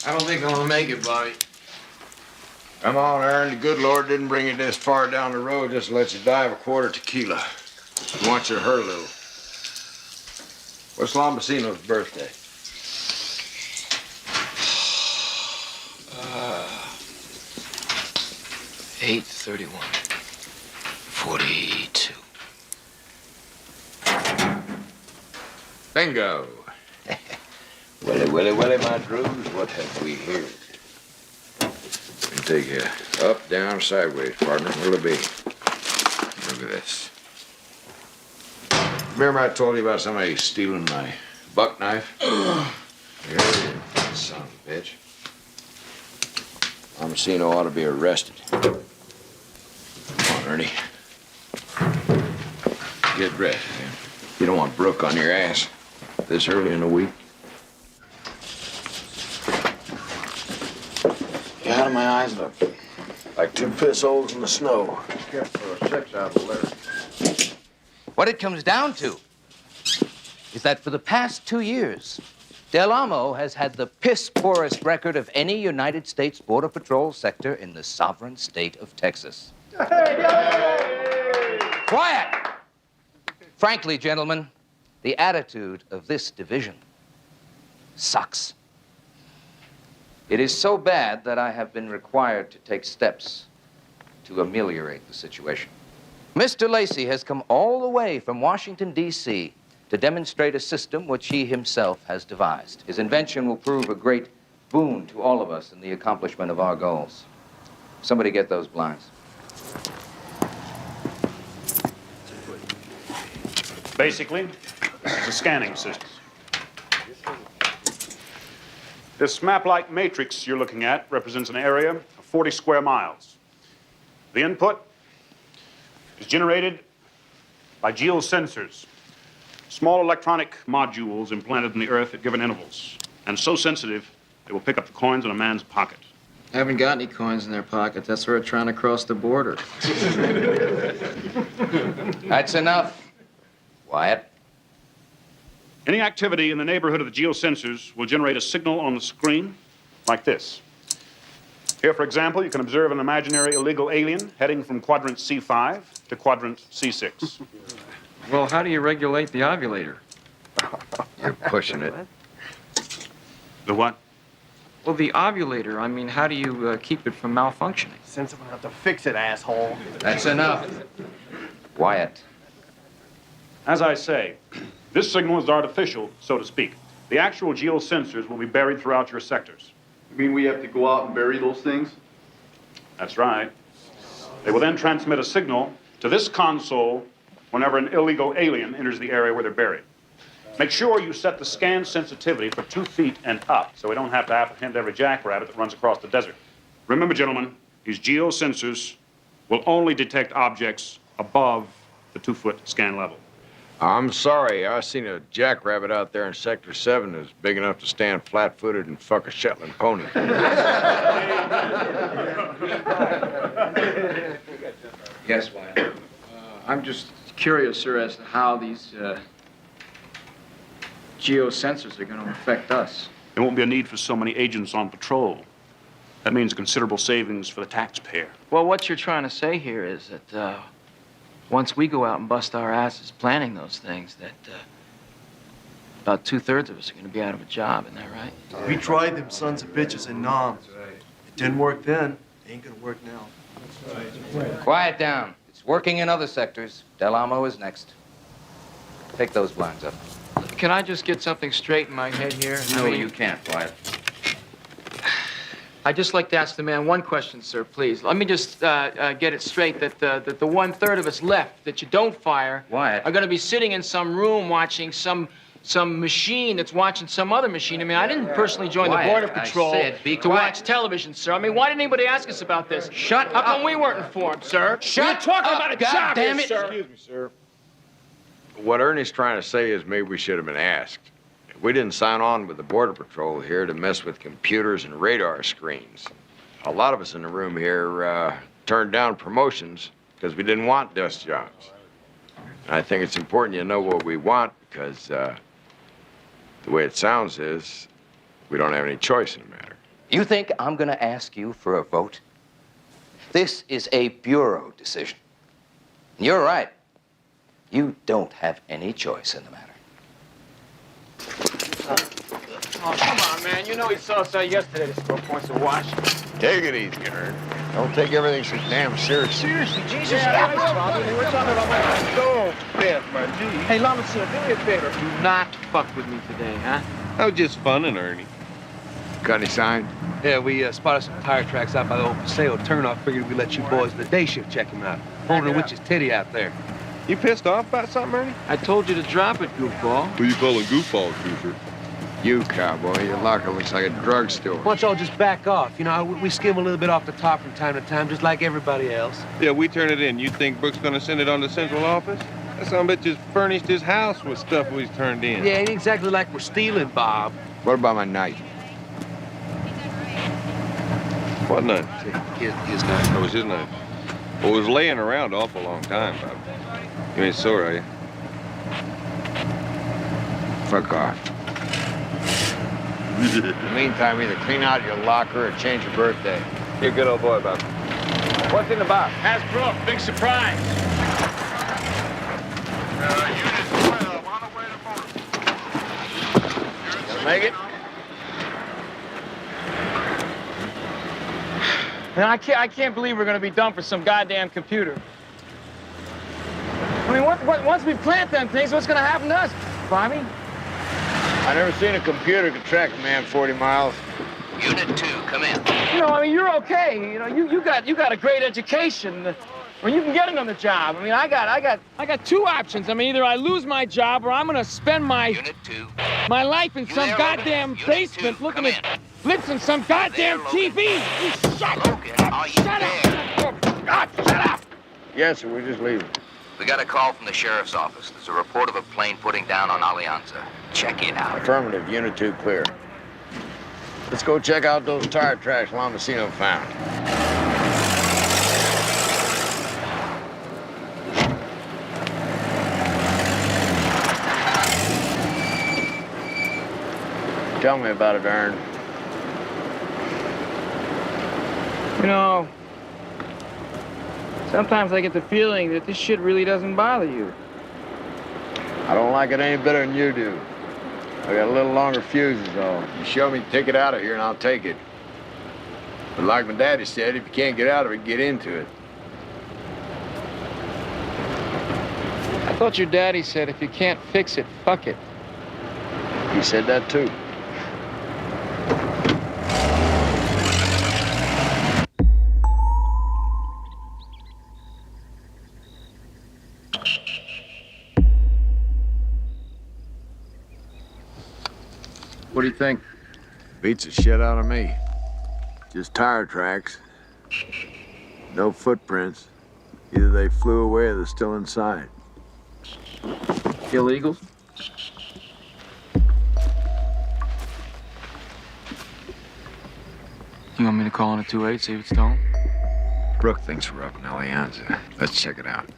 I don't think I'm gonna make it, Bobby. Come on, Aaron. The good Lord didn't bring you this far down the road just to let you die of a quart of tequila. He wants you to hurt a little. What's Lombasino's birthday? 8/31. 42. Bingo. Willy, my drews, what have we here? We can take you up, down, sideways, partner. What'll it be? Look at this. Remember I told you about somebody stealing my buck knife? Here it is, son of a bitch. Lombasino ought to be arrested. Come on, Ernie. Get dressed, man. You don't want Brooke on your ass this early in the week. How do my eyes look? Like two piss holes in the snow. Careful for a 6 out of 11. What it comes down to is that for the past 2 years, Del Amo has had the piss-poorest record of any United States Border Patrol sector in the sovereign state of Texas. Quiet! Frankly, gentlemen, the attitude of this division sucks. It is so bad that I have been required to take steps to ameliorate the situation. Mr. Lacey has come all the way from Washington, D.C. to demonstrate a system which he himself has devised. His invention will prove a great boon to all of us in the accomplishment of our goals. Somebody get those blinds. Basically, this is a scanning system. This map-like matrix you're looking at represents an area of 40 square miles. The input is generated by geosensors, small electronic modules implanted in the earth at given intervals, and so sensitive they will pick up the coins in a man's pocket. Haven't got any coins in their pocket. That's why we're trying to cross the border. That's enough. Wyatt. Any activity in the neighborhood of the geosensors will generate a signal on the screen like this. Here, for example, you can observe an imaginary illegal alien heading from quadrant C5 to quadrant C6. Well, how do you regulate the ovulator? You're pushing it. The what? Well, the ovulator. I mean, how do you keep it from malfunctioning? Send someone out to fix it, asshole. That's enough. Wyatt. As I say, this signal is artificial, so to speak. The actual geosensors will be buried throughout your sectors. You mean we have to go out and bury those things? That's right. They will then transmit a signal to this console whenever an illegal alien enters the area where they're buried. Make sure you set the scan sensitivity for 2 feet and up, so we don't have to apprehend every jackrabbit that runs across the desert. Remember, gentlemen, these geosensors will only detect objects above the 2-foot scan level. I'm sorry. I seen a jackrabbit out there in Sector 7 that's big enough to stand flat-footed and fuck a Shetland pony. Yes, Wyatt. I'm just curious, sir, as to how these geosensors are going to affect us. There won't be a need for so many agents on patrol. That means considerable savings for the taxpayer. Well, what you're trying to say here is that once we go out and bust our asses planning those things, that about 2/3 of us are going to be out of a job. Isn't that right? We tried them sons of bitches in Nam. It didn't work then. It ain't gonna work now. Quiet down. It's working in other sectors. Del Amo is next. Take those blinds up. Can I just get something straight in my head here? No, I mean, you can't, Wyatt. I'd just like to ask the man one question, sir, please. Let me just get it straight that the 1/3 of us left that you don't fire Wyatt. are going to be sitting in some room watching some machine that's watching some other machine. I mean, I didn't personally join Wyatt, the Border I Patrol said be to quiet. watch television, sir. I mean, why didn't anybody ask us about this? Shut How come up. we weren't informed, sir? Shut We're talking up, about a God job damn here, it. sir. Excuse me, sir. What Ernie's trying to say is maybe we should have been asked. We didn't sign on with the Border Patrol here to mess with computers and radar screens. A lot of us in the room here turned down promotions because we didn't want desk jobs. And I think it's important you know what we want because the way it sounds is we don't have any choice in the matter. You think I'm going to ask you for a vote? This is a Bureau decision. And you're right. You don't have any choice in the matter. Oh, come on, man. You know he saw us yesterday to score points to Washington. Take it easy, Ern. Don't take everything so damn seriously. Seriously, Jesus. Yeah, we're talking about my Don't bet, my G. Hey, Lama, sir, do me a favor. Do not fuck with me today, huh? That was just funning, Ernie. Got any sign? Yeah, we spotted some tire tracks out by the old Paseo turnoff. Figured we'd let you boys in the day shift check him out. Holding a witch's titty out there. You pissed off about something, Ernie? I told you to drop it, goofball. Who you calling goofballs, Cooper? You, cowboy. Your locker looks like a drugstore. Why don't y'all just back off? You know, we skim a little bit off the top from time to time, just like everybody else. Yeah, we turn it in. You think Brooks gonna send it on the central office? That son of a bitch just furnished his house with stuff we've turned in. Yeah, ain't exactly like we're stealing, Bob. What about my knife? What knife? His knife. That was his knife. Well, it was laying around an awful long time, Bob. You ain't sore, are you? Fuck off. In the meantime, either clean out your locker or change your birthday. You're a good old boy, Bob. What's in the box? Hasbro, big surprise. Make it? Man, I can't believe we're gonna be done for some goddamn computer. I mean, once we plant them things, what's gonna happen to us, Bobby? I never seen a computer could track a man 40 miles. Unit 2, come in. You know, I mean, you're okay. You know, you got a great education. Well, you can get another job. I mean, I got two options. I mean, either I lose my job or I'm gonna spend my Unit 2. my life in You some there, goddamn Logan? Unit basement 2, looking come at flips and some goddamn Logan? TV. You shut Logan, up! are you Shut there? up! God, shut up! Yes, sir, we're just leaving. We got a call from the sheriff's office. There's a report of a plane putting down on Alianza. Check it out. Affirmative, Unit 2 clear. Let's go check out those tire tracks Lamasino found. Tell me about it, Ern. You know, sometimes I get the feeling that this shit really doesn't bother you. I don't like it any better than you do. I got a little longer fuse is all. You show me the ticket out of here and I'll take it. But like my daddy said, if you can't get out of it, get into it. I thought your daddy said if you can't fix it, fuck it. He said that too. What do you think? Beats the shit out of me. Just tire tracks. No footprints. Either they flew away or they're still inside. Illegal? You want me to call in a 2-8, see if it's stolen? Brooke thinks we're up in Alianza. Let's check it out.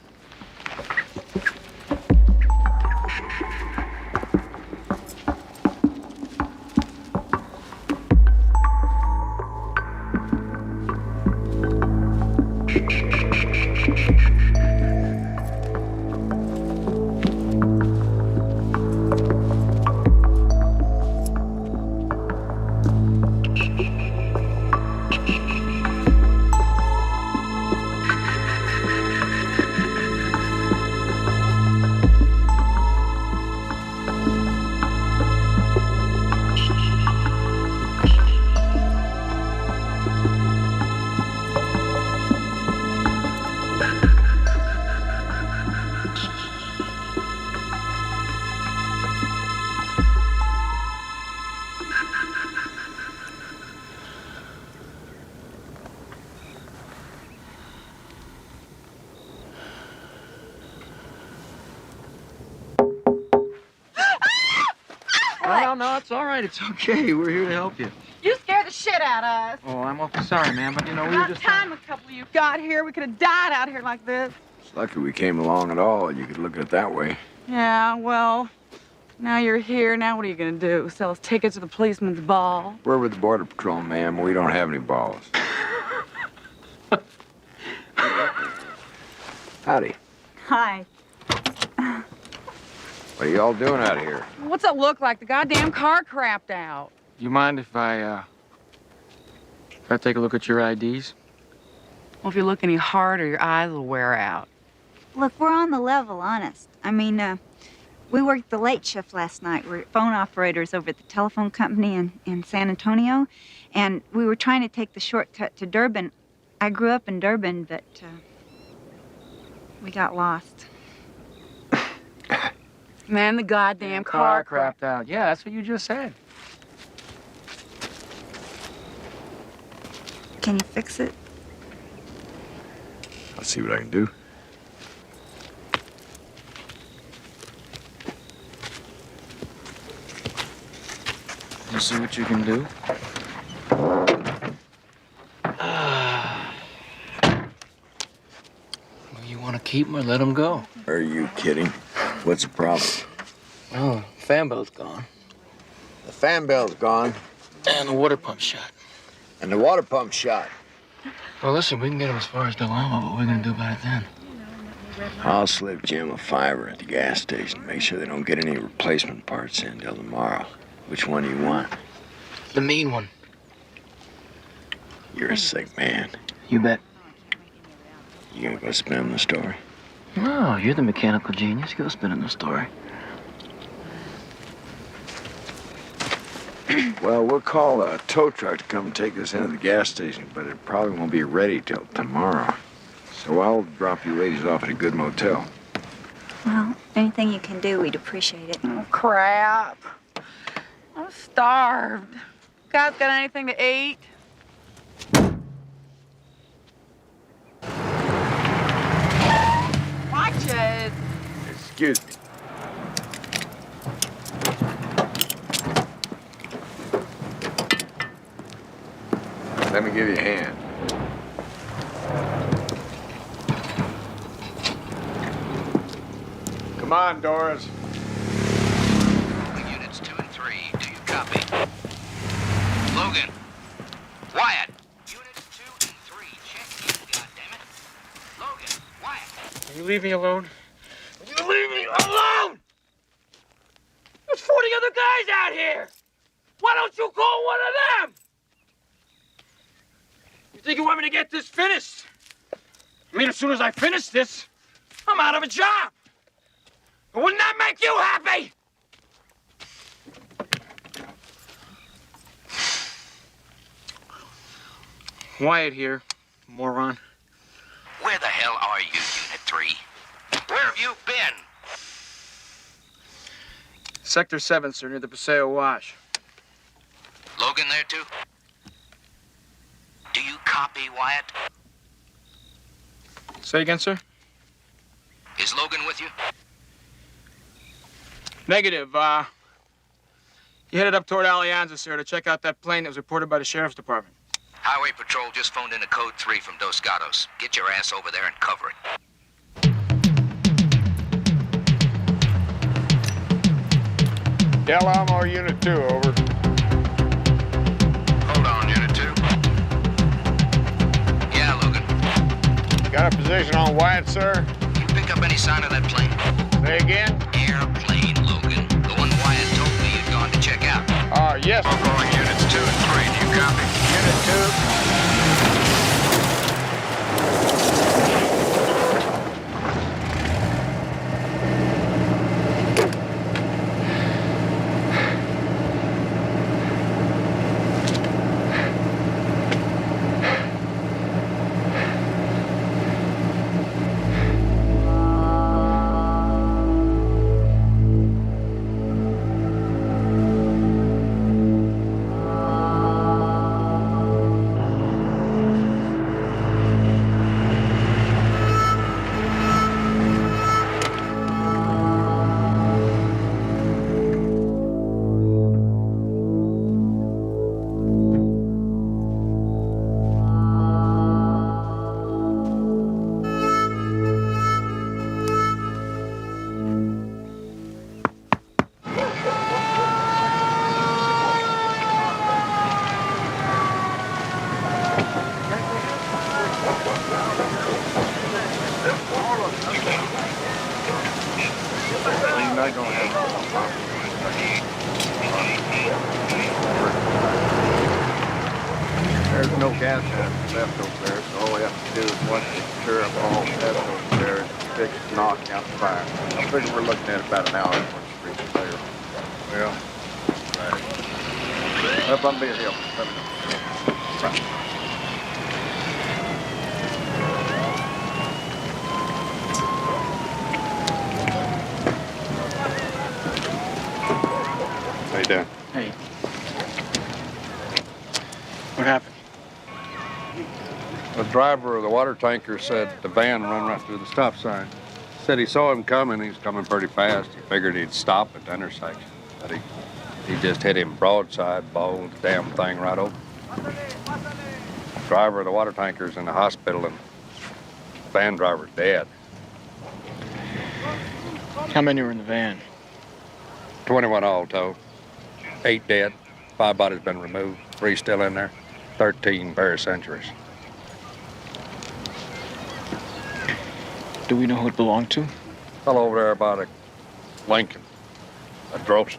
all right. It's okay. We're here to help you. You scared the shit out of us. Oh, I'm awfully sorry, ma'am, but, you know, we were About just... time a couple of you got here. We could have died out here like this. It's lucky we came along at all. You could look at it that way. Yeah, well, now you're here. Now what are you gonna do? Sell us tickets to the policeman's ball? We're with the Border Patrol, ma'am. We don't have any balls. Howdy. Hi. What are y'all doing out here? What's it look like? The goddamn car crapped out. You mind if I take a look at your IDs? Well, if you look any harder, your eyes will wear out. Look, we're on the level, honest. I mean, we worked the late shift last night. We're phone operators over at the telephone company in San Antonio, and we were trying to take the shortcut to Durban. I grew up in Durban, but we got lost. Man, the goddamn car crapped. crapped out. Yeah, that's what you just said. Can you fix it? I'll see what I can do. You see what you can do? Well, you want to keep him or let him go? Are you kidding? What's the problem? Oh, fan belt's gone. The fan bell's gone, And the water pump shot. and the water pump's shot. Well, listen, we can get him as far as Del Amo, but what are we going to do about it then? I'll slip Jim a $5 at the gas station. Make sure they don't get any replacement parts in till tomorrow. Which one do you want? The mean one. You're a sick man. You bet. You gonna go spin the story? No, you're the mechanical genius. Go spinning the story. Well, we'll call a tow truck to come take us into the gas station, but it probably won't be ready till tomorrow. So I'll drop you ladies off at a good motel. Well, anything you can do, we'd appreciate it. Oh, crap. I'm starved. Guys got anything to eat? Watch it. Excuse me. Let me give you a hand. Come on, Doris. Units 2 and 3, do you copy? Logan. Wyatt. Units 2 and 3, check in, goddammit. Logan. Wyatt. Will you leave me alone? Will you leave me alone? There's 40 other guys out here. Why don't you call one of them? You think you want me to get this finished? I mean, as soon as I finish this, I'm out of a job. But wouldn't that make you happy? Wyatt here, moron. Where the hell are you, Unit 3? Where have you been? Sector 7, sir, near the Paseo Wash. Logan there, too? Do you copy, Wyatt? Say again, sir? Is Logan with you? Negative. You headed up toward Alianza, sir, to check out that plane that was reported by the sheriff's department. Highway Patrol just phoned in a code 3 from Dos Gatos. Get your ass over there and cover it. Del Amo, Unit 2, over. Hold on, Unit 2. Yeah, Logan. Got a position on Wyatt, sir? You pick up any sign of that plane? Say again? Airplane, Logan. The one Wyatt told me you'd gone to check out. Yes. I'm calling Units 2 and 3. Do you copy? Unit 2. You're not gonna have There's no gas tank left over there, so all we have to do is once we clear up all that's over there and fix knock out the fire. I figure we're looking at about an hour once we reach there. Well, right. Up on the hill. Let me know. Right. How you doing? Hey. What happened? The driver of the water tanker said the van run right through the stop sign. Said he saw him coming. He was coming pretty fast. He figured he'd stop at the intersection. But he just hit him broadside, bowled the damn thing right over. The driver of the water tanker's in the hospital and the van driver's dead. How many were in the van? 21 all told. 8 dead. 5 bodies been removed. 3 still in there. 13 paracenturies. Do we know who it belonged to? Fellow over there about a Lincoln. A Drosen.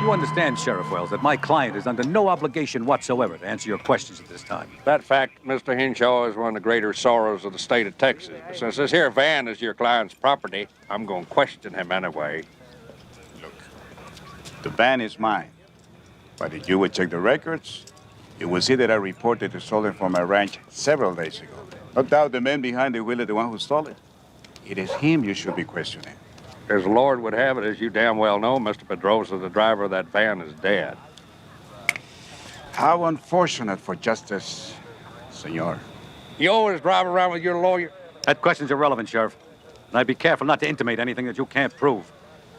You understand, Sheriff Wells, that my client is under no obligation whatsoever to answer your questions at this time. That fact, Mr. Henshaw, is one of the greater sorrows of the state of Texas. But since this here van is your client's property, I'm going to question him anyway. Look, the van is mine. But if you would check the records, you will see that I reported it stolen from my ranch several days ago. No doubt the man behind the wheel is the one who stole it. It is him you should be questioning. As the Lord would have it, as you damn well know, Mr. Pedrosa, the driver of that van, is dead. How unfortunate for justice, senor. You always drive around with your lawyer? That question's irrelevant, Sheriff. And I'd be careful not to intimate anything that you can't prove.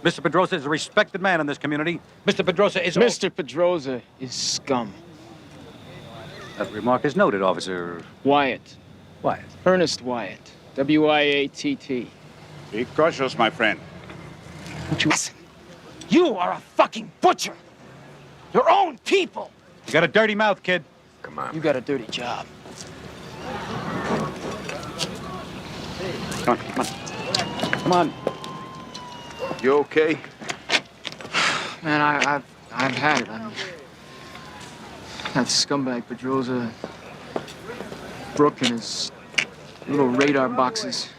Mr. Pedrosa is a respected man in this community. Mr. Pedrosa is... Mr. Pedrosa is scum. That remark is noted, Officer... Wyatt. Wyatt. Ernest Wyatt. W-I-A-T-T. Be cautious, my friend. Don't you listen? You are a fucking butcher. Your own people. You got a dirty mouth, kid. Come on. You got a dirty job. Come on, come on. Come on. You okay? Man, I've had it. That scumbag Pedrosa, Brooke and his little radar boxes.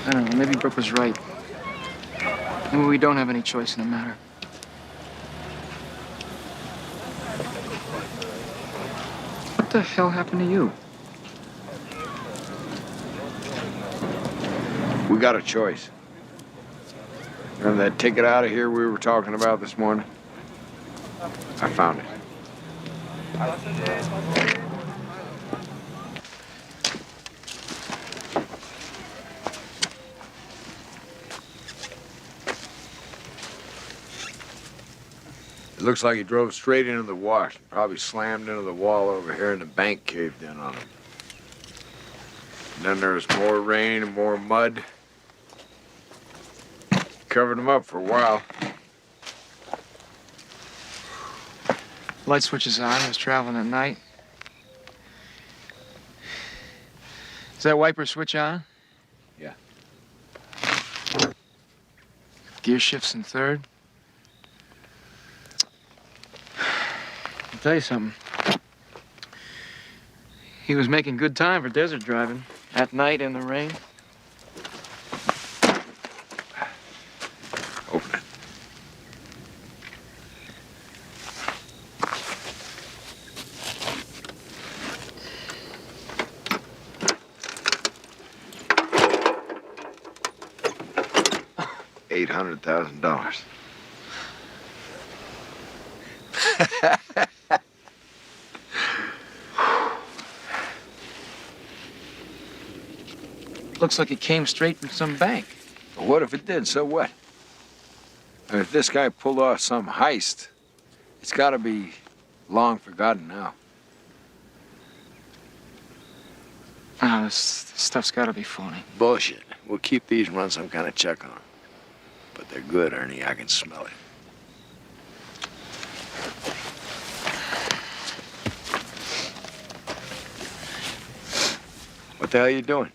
I don't know, maybe Brooke was right. Maybe we don't have any choice in the matter. What the hell happened to you? We got a choice. Remember that ticket out of here we were talking about this morning? I found it. It looks like he drove straight into the wash and probably slammed into the wall over here and the bank caved in on him. And then there was more rain and more mud. Covered them up for a while. Light switch is on. I was traveling at night. Is that wiper switch on? Yeah. Gear shifts in third. I'll tell you something. He was making good time for desert driving. At night in the rain. Open it. $800,000. Looks like it came straight from some bank. But what if it did? So what? I mean, if this guy pulled off some heist, it's got to be long forgotten now. Oh, this stuff's got to be phony. Bullshit. We'll keep these and run some kind of check on them. But they're good, Ernie. I can smell it. What the hell are you doing?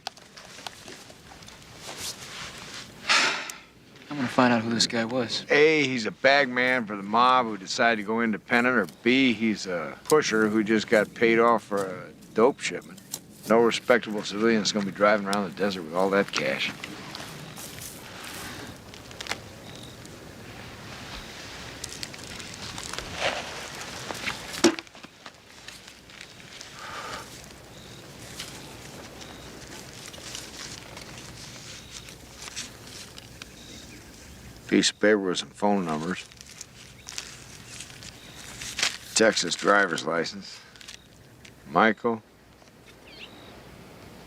I'm gonna find out who this guy was. A, he's a bag man for the mob who decided to go independent, or B, he's a pusher who just got paid off for a dope shipment. No respectable civilian's gonna be driving around the desert with all that cash. Piece of paper with some phone numbers. Texas driver's license. Michael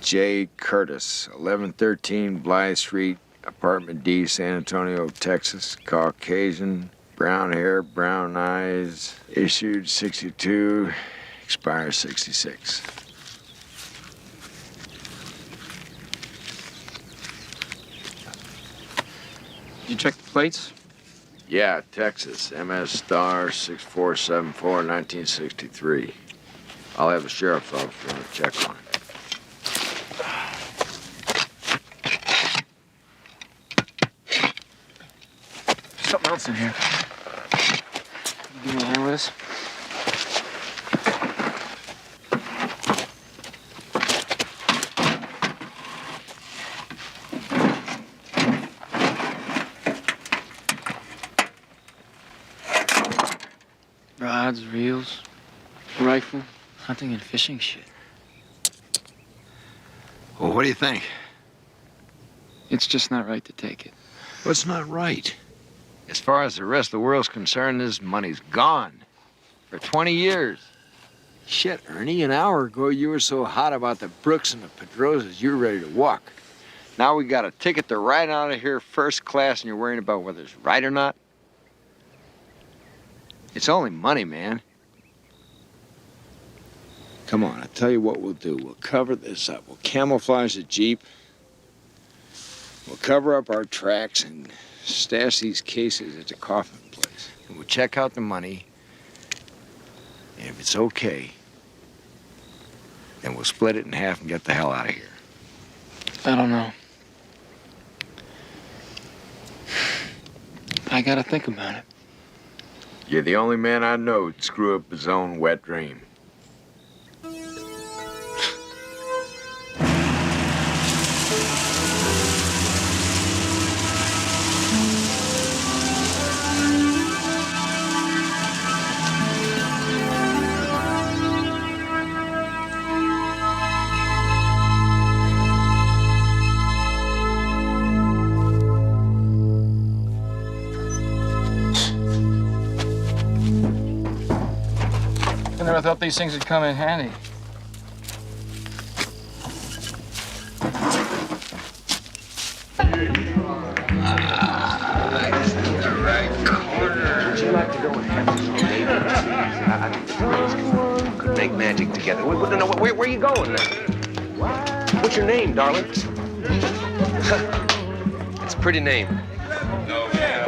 J. Curtis, 1113 Blythe Street, apartment D, San Antonio, Texas. Caucasian, brown hair, brown eyes. Issued 62, expires 66. Did you check the plates? Yeah, Texas, MS star 6474, 1963. I'll have the sheriff's officer on a check on it. Something else in here. Give me a hand with this. Rods, reels, rifle, hunting and fishing shit. Well, what do you think? It's just not right to take it. What's not right? As far as the rest of the world's concerned, this money's gone. For 20 years. Shit, Ernie, an hour ago you were so hot about the Brooks and the Pedrosas, you were ready to walk. Now we got a ticket to ride out of here first class and you're worrying about whether it's right or not? It's only money, man. Come on, I'll tell you what we'll do. We'll cover this up. We'll camouflage the Jeep. We'll cover up our tracks and stash these cases at the coffin place. And we'll check out the money. And if it's okay, then we'll split it in half and get the hell out of here. I don't know. I gotta think about it. You're the only man I know who'd screw up his own wet dream. I never thought these things would come in handy. Could make magic together. Where are you going now? What's your name, darling? It's a pretty name. No, yeah,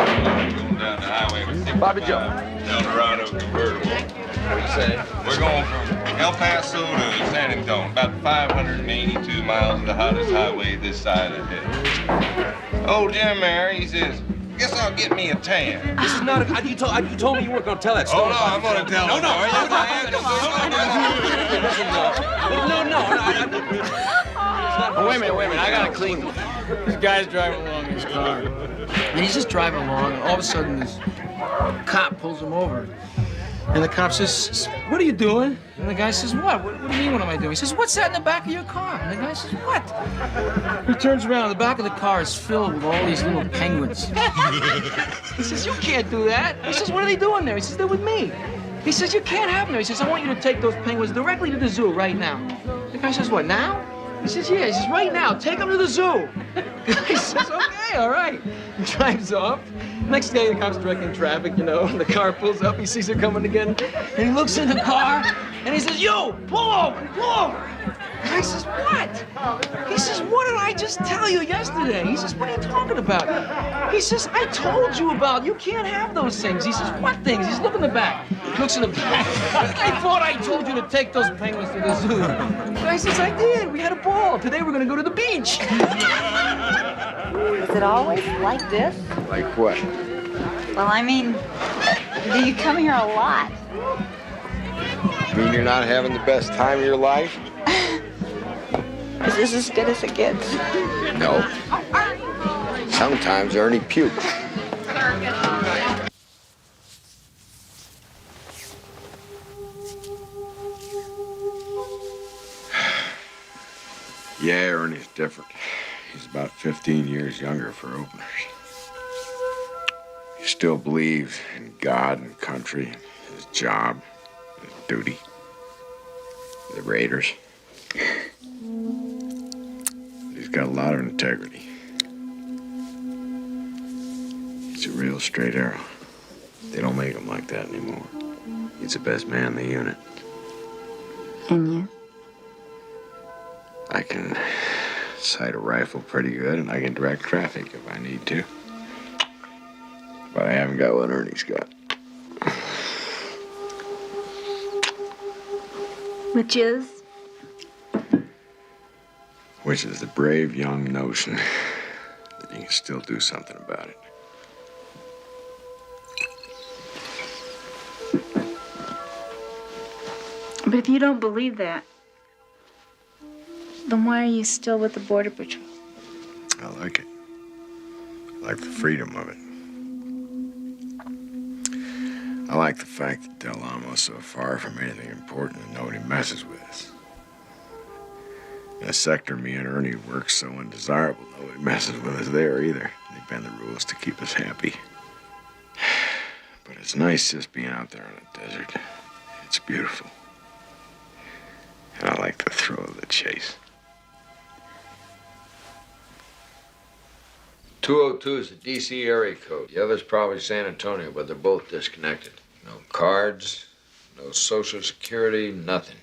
going down the highway with Bobby Joe. Eldorado convertible. What do you say? We're going from El Paso to San Antonio, about 582 miles of the hottest highway this side of the head. Old Jim there, he says, guess I'll get me a tan. This is not a... You told me you weren't going to tell that story. Oh, no, I'm going to tell it. Oh, wait a minute. I gotta clean this. This guy's driving along in his car. And he's just driving along, and all of a sudden this cop pulls him over. And the cop says, "What are you doing?" And the guy says, "What? What do you mean, what am I doing?" He says, "What's that in the back of your car?" And the guy says, "What?" He turns around, the back of the car is filled with all these little penguins. He says, "You can't do that." He says, "What are they doing there?" He says, "They're with me." He says, "You can't have them there." He says, "I want you to take those penguins directly to the zoo right now." The guy says, "What, now?" He says, "Yeah." He says, "Right now, take them to the zoo." The guy says, "Okay, all right." He drives off. Next day, the cop's directing traffic, you know. The car pulls up, he sees her coming again, and he looks in the car, and he says, "You, pull over, pull over." The guy says, "What?" He says, "What did I just tell you yesterday?" He says, "What are you talking about?" He says, "I told you about, you can't have those things." He says, "What things?" He says, "Look in the back." He looks in the back. "I thought I told you to take those penguins to the zoo." The guy says, "I did. We had a ball. Today we're going to go to the beach." Is it always like this? Like what? Well, I mean, do you come here a lot? Mean you're not having the best time of your life? Is this as good as it gets? No. Sometimes Ernie pukes. Yeah, Ernie's different. He's about 15 years younger for openers. He still believes in God and country, his job, his duty, the Raiders. He's got a lot of integrity. He's a real straight arrow. They don't make him like that anymore. He's the best man in the unit. And you? I can sight a rifle pretty good, and I can direct traffic if I need to. But I haven't got what Ernie's got. Which is? Which is the brave young notion that you can still do something about it. But if you don't believe that, then why are you still with the Border Patrol? I like it. I like the freedom of it. I like the fact that Del Amo's so far from anything important that nobody messes with us. In a sector me and Ernie work so undesirable, nobody messes with us there either. They bend the rules to keep us happy. But it's nice just being out there in the desert. It's beautiful. And I like the thrill of the chase. 202 is the D.C. area code. The other's probably San Antonio, but they're both disconnected. No cards, no social security, nothing.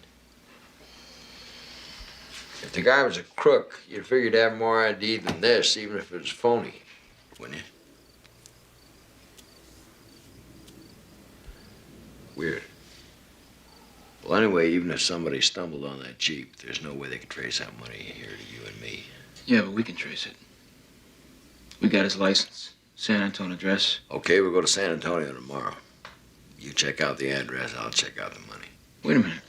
If the guy was a crook, you'd figure he'd have more ID than this, even if it was phony, wouldn't you? Weird. Well, anyway, even if somebody stumbled on that Jeep, there's no way they could trace that money here to you and me. Yeah, but we can trace it. We got his license, San Antonio address. Okay, we'll go to San Antonio tomorrow. You check out the address, I'll check out the money. Wait a minute.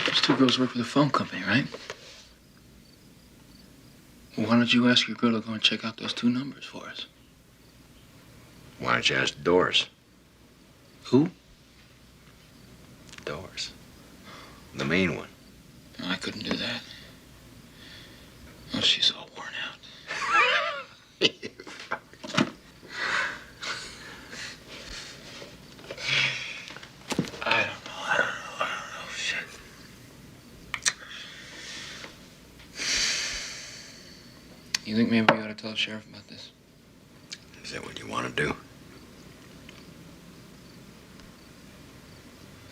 Those two girls work for the phone company, right? Well, why don't you ask your girl to go and check out those two numbers for us? Why don't you ask Doris? Who? Doris. The main one. No, I couldn't do that. Oh, she's all worn out. I don't know. Shit. You think maybe we ought to tell the sheriff about this? Is that what you want to do?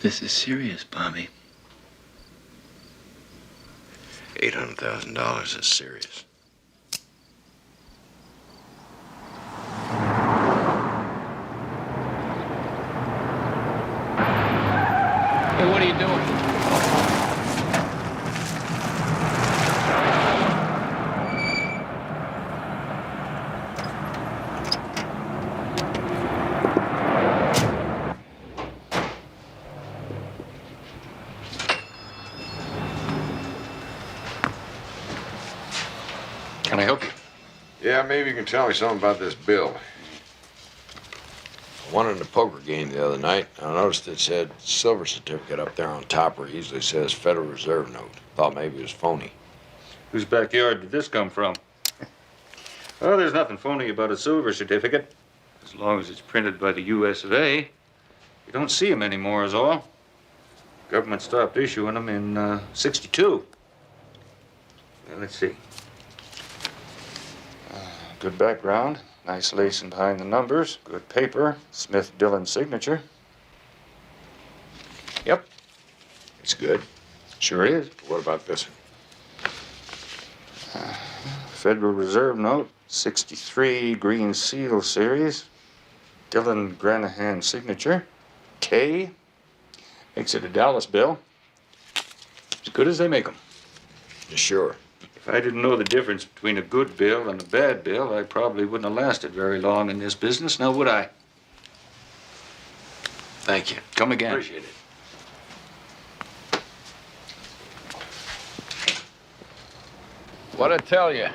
This is serious, Bobby. $800,000 is serious. Hey, what are you doing? Can I help you? Yeah, maybe you can tell me something about this bill. I won in the poker game the other night. I noticed it said silver certificate up there on top where it usually says Federal Reserve note. Thought maybe it was phony. Whose backyard did this come from? Well, there's nothing phony about a silver certificate. As long as it's printed by the U.S. of A. You don't see them anymore is all. Government stopped issuing them in 62. Well, let's see. Good background. Nice lacing behind the numbers. Good paper. Smith Dillon signature. Yep. It's good. Sure is. What about this one? Federal Reserve note, 63 Green Seal series. Dillon Granahan signature. K. Makes it a Dallas bill. As good as they make them. Sure. If I didn't know the difference between a good bill and a bad bill, I probably wouldn't have lasted very long in this business, now would I? Thank you. Come again. Appreciate it. What'd I tell you?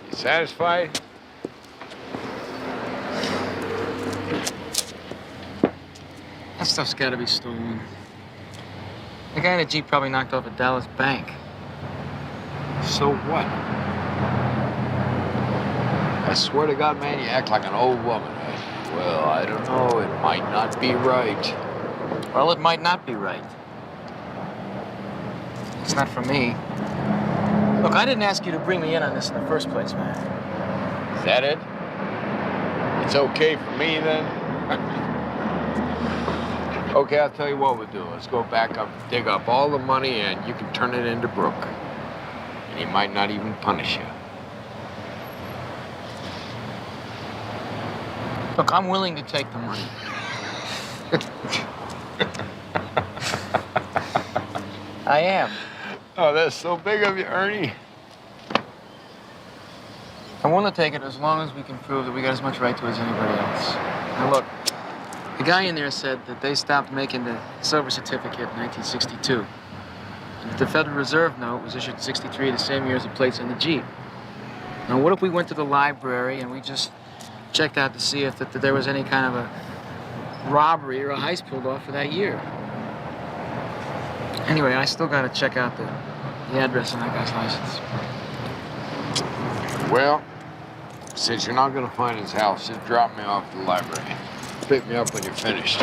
You satisfied? That stuff's gotta be stolen. The guy in the Jeep probably knocked off a Dallas bank. So what? I swear to God, man, you act like an old woman. Well, I don't know. It might not be right. Well, it might not be right. It's not for me. Look, I didn't ask you to bring me in on this in the first place, man. Is that it? It's okay for me, then? Okay, I'll tell you what we'll do. Let's go back up, dig up all the money, and you can turn it into Brooke. And he might not even punish you. Look, I'm willing to take the money. I am. Oh, that's so big of you, Ernie. I'm willing to take it as long as we can prove that we got as much right to it as anybody else. Now, look, the guy in there said that they stopped making the silver certificate in 1962. And that the Federal Reserve note was issued in 63, the same year as the plates on the Jeep. Now, what if we went to the library and we just checked out to see if that there was any kind of a robbery or a heist pulled off for that year? Anyway, I still gotta check out the address on that guy's license. Well, since you're not gonna find his house, just drop me off at the library. Pick me up when you're finished.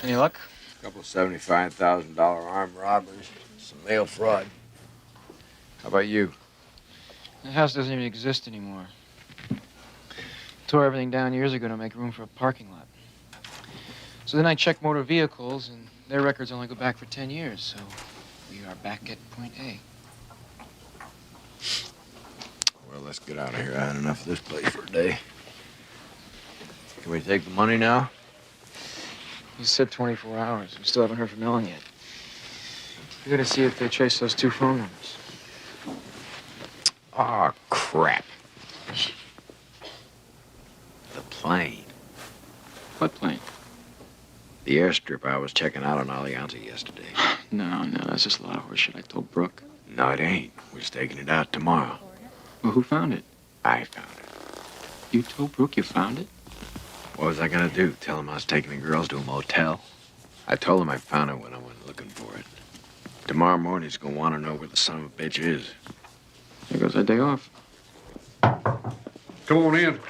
Any luck? A couple of $75,000 armed robberies, some mail fraud. How about you? The house doesn't even exist anymore. Tore everything down years ago to make room for a parking lot. So then I checked motor vehicles, and their records only go back for 10 years, so we are back at point A. Well, let's get out of here. I had enough of this place for a day. Can we take the money now? You said 24 hours. We still haven't heard from Ellen yet. We gotta see if they trace those 2 phone numbers. Oh, crap. The plane. What plane? The airstrip I was checking out on Alianza yesterday. No, that's just a lot of horseshit. I told Brooke. No, it ain't. We're taking it out tomorrow. Well, who found it? I found it. You told Brooke you found it? What was I gonna do? Tell him I was taking the girls to a motel? I told him I found it when I went looking for it. Tomorrow morning he's gonna want to know where the son of a bitch is. There goes our day off. Come on in.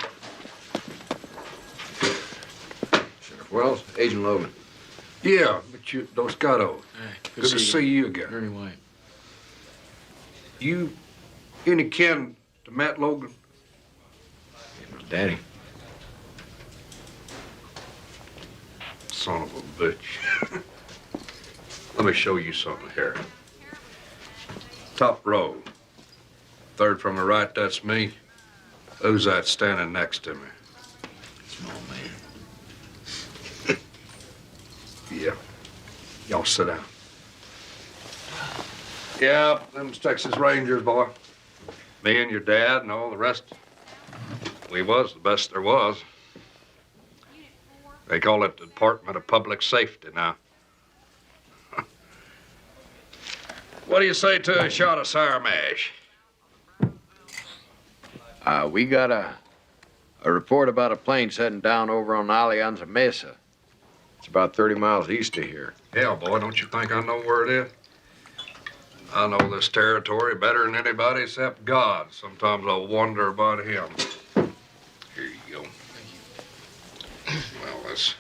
Sheriff Wells, Agent Logan. Yeah, but you, Dos Gatos. Hey, Good to see you again. Ernie White. You any kin to Matt Logan? Daddy. Son of a bitch. Let me show you something here. Top row. Third from the right, that's me. Who's that standing next to me? Small man. Yeah. Y'all sit down. Yeah, them's Texas Rangers, boy. Me and your dad and all the rest. We was the best there was. They call it the Department of Public Safety now. What do you say to a shot of sour mash? We got a report about a plane setting down over on Alianza Mesa. It's about 30 miles east of here. Hell, boy, don't you think I know where it is? I know this territory better than anybody except God. Sometimes I wonder about him. Here you go. Thank you. Well, let's...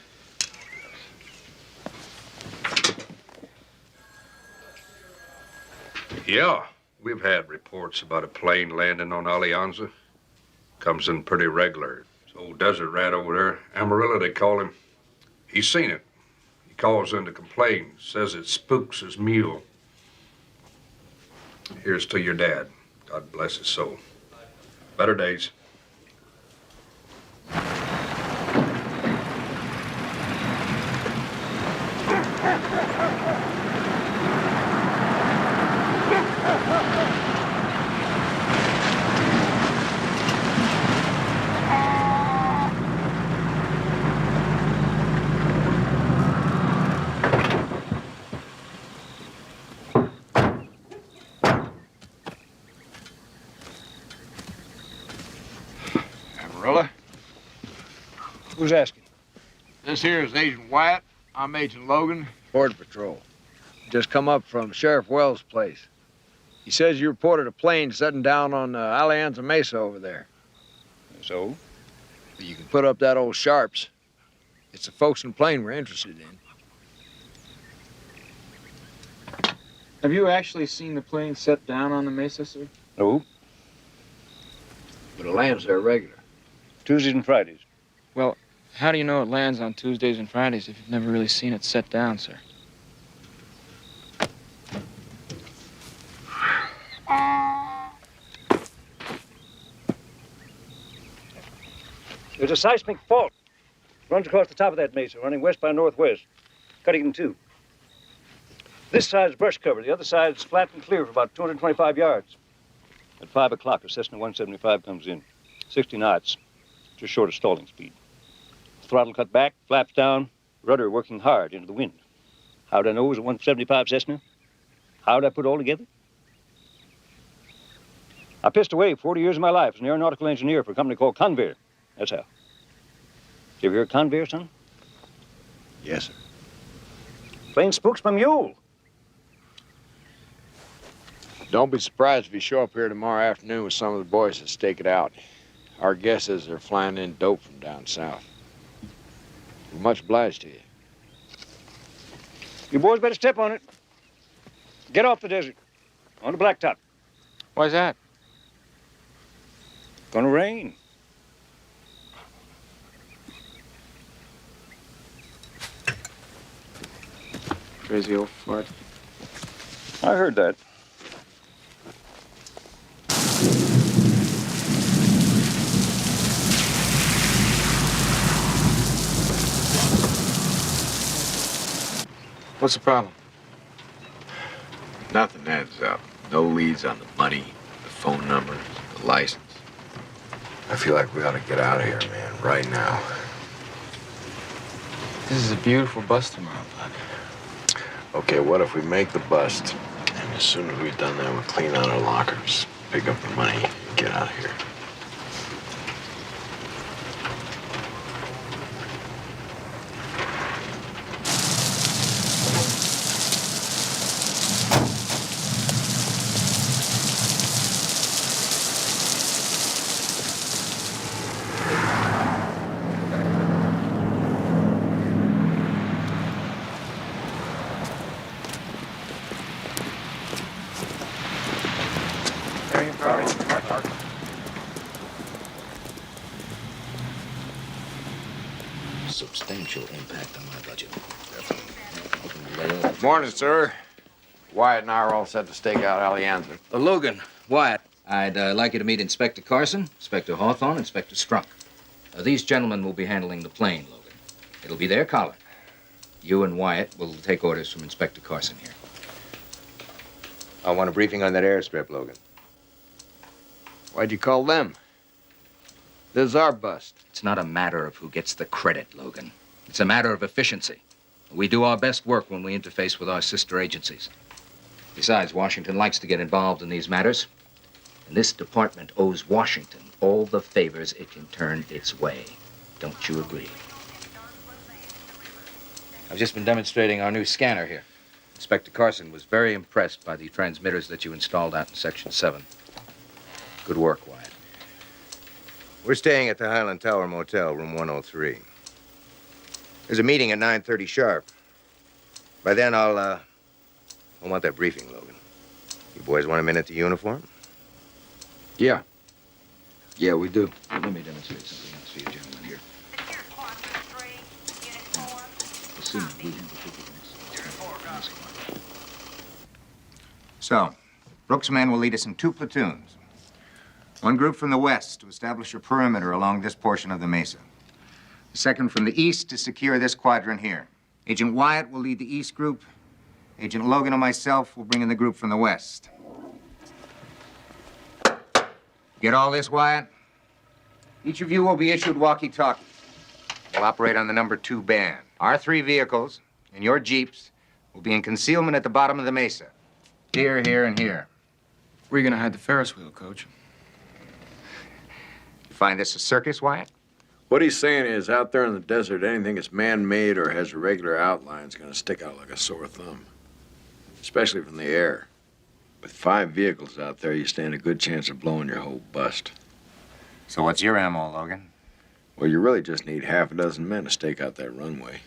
Yeah, we've had reports about a plane landing on Alianza. Comes in pretty regular. It's old desert rat over there. Amarillo, they call him. He's seen it. He calls in to complain. Says it spooks his mule. Here's to your dad. God bless his soul. Better days. Amarillo? Who's asking? This here is Agent White. I'm Agent Logan, Border Patrol. Just come up from Sheriff Wells' place. He says you reported a plane setting down on Alianza Mesa over there. So? You can put up that old Sharps. It's the folks in the plane we're interested in. Have you actually seen the plane set down on the mesa, sir? No. But it lands there regular. Tuesdays and Fridays. Well, how do you know it lands on Tuesdays and Fridays if you've never really seen it set down, sir? There's a seismic fault. Runs across the top of that mesa, running west by northwest, cutting in two. This side's brush cover. The other side's flat and clear for about 225 yards. At 5 o'clock, a Cessna 175 comes in. 60 knots, just short of stalling speed. Throttle cut back, flaps down, rudder working hard into the wind. How'd I know it was a 175 Cessna? How'd I put it all together? I pissed away 40 years of my life as an aeronautical engineer for a company called Convair. That's how. You ever hear of Convair, son? Yes, sir. Plane spooks my mule. Don't be surprised if you show up here tomorrow afternoon with some of the boys that stake it out. Our guess is they're flying in dope from down south. We're much obliged to you. You boys better step on it. Get off the desert. On the blacktop. Why's that? Gonna rain. Crazy old fart. I heard that. What's the problem? Nothing adds up. No leads on the money, the phone numbers, the license. I feel like we ought to get out of here, man, right now. This is a beautiful bust tomorrow, bud. Okay, what if we make the bust, and as soon as we've done that, we clean out our lockers, pick up the money, and get out of here? Substantial impact on my budget. Morning, sir. Wyatt and I are all set to stake out Alianza. Logan, Wyatt, I'd like you to meet Inspector Carson, Inspector Hawthorne, Inspector Strunk. These gentlemen will be handling the plane, Logan. It'll be their collar. You and Wyatt will take orders from Inspector Carson here. I want a briefing on that airstrip, Logan. Why'd you call them? This is our bust. It's not a matter of who gets the credit, Logan. It's a matter of efficiency. We do our best work when we interface with our sister agencies. Besides, Washington likes to get involved in these matters. And this department owes Washington all the favors it can turn its way. Don't you agree? I've just been demonstrating our new scanner here. Inspector Carson was very impressed by the transmitters that you installed out in Section 7. Good work, Wyatt. We're staying at the Highland Tower Motel, room 103. There's a meeting at 9:30 sharp. By then, I'll want that briefing, Logan. You boys want a minute to uniform? Yeah. Yeah, we do. Let me demonstrate something else for you gentlemen here. So, Brooks' men will lead us in 2 platoons. One group from the west to establish a perimeter along this portion of the mesa. The second from the east to secure this quadrant here. Agent Wyatt will lead the east group. Agent Logan and myself will bring in the group from the west. Get all this, Wyatt? Each of you will be issued walkie-talkies. We'll operate on the number 2 band. Our 3 vehicles and your jeeps will be in concealment at the bottom of the mesa. Here, here, and here. Where are you gonna hide the Ferris wheel, Coach? You find this a circus, Wyatt? What he's saying is, out there in the desert, anything that's man-made or has a regular outline is gonna stick out like a sore thumb. Especially from the air. With 5 vehicles out there, you stand a good chance of blowing your whole bust. So what's your ammo, Logan? Well, you really just need half a dozen men to stake out that runway.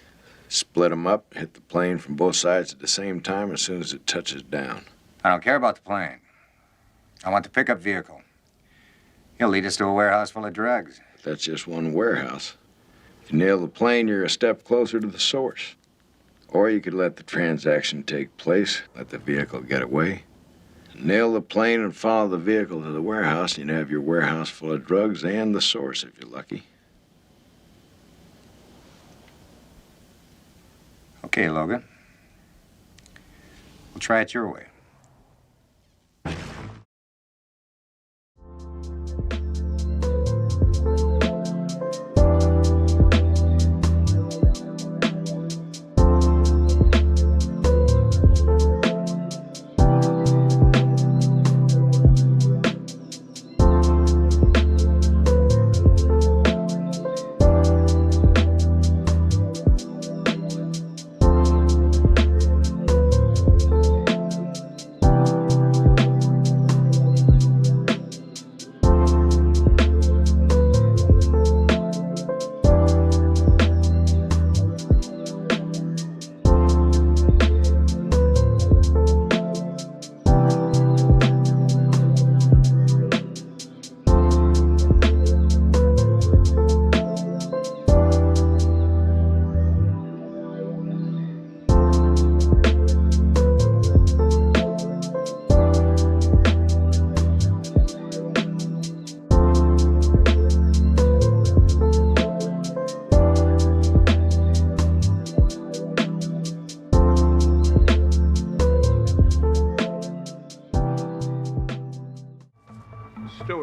Split them up, hit the plane from both sides at the same time as soon as it touches down. I don't care about the plane. I want the pickup vehicle. He'll lead us to a warehouse full of drugs. But that's just one warehouse. If you nail the plane, you're a step closer to the source. Or you could let the transaction take place, let the vehicle get away. Nail the plane and follow the vehicle to the warehouse, and you'd have your warehouse full of drugs and the source if you're lucky. Okay, Logan. We'll try it your way.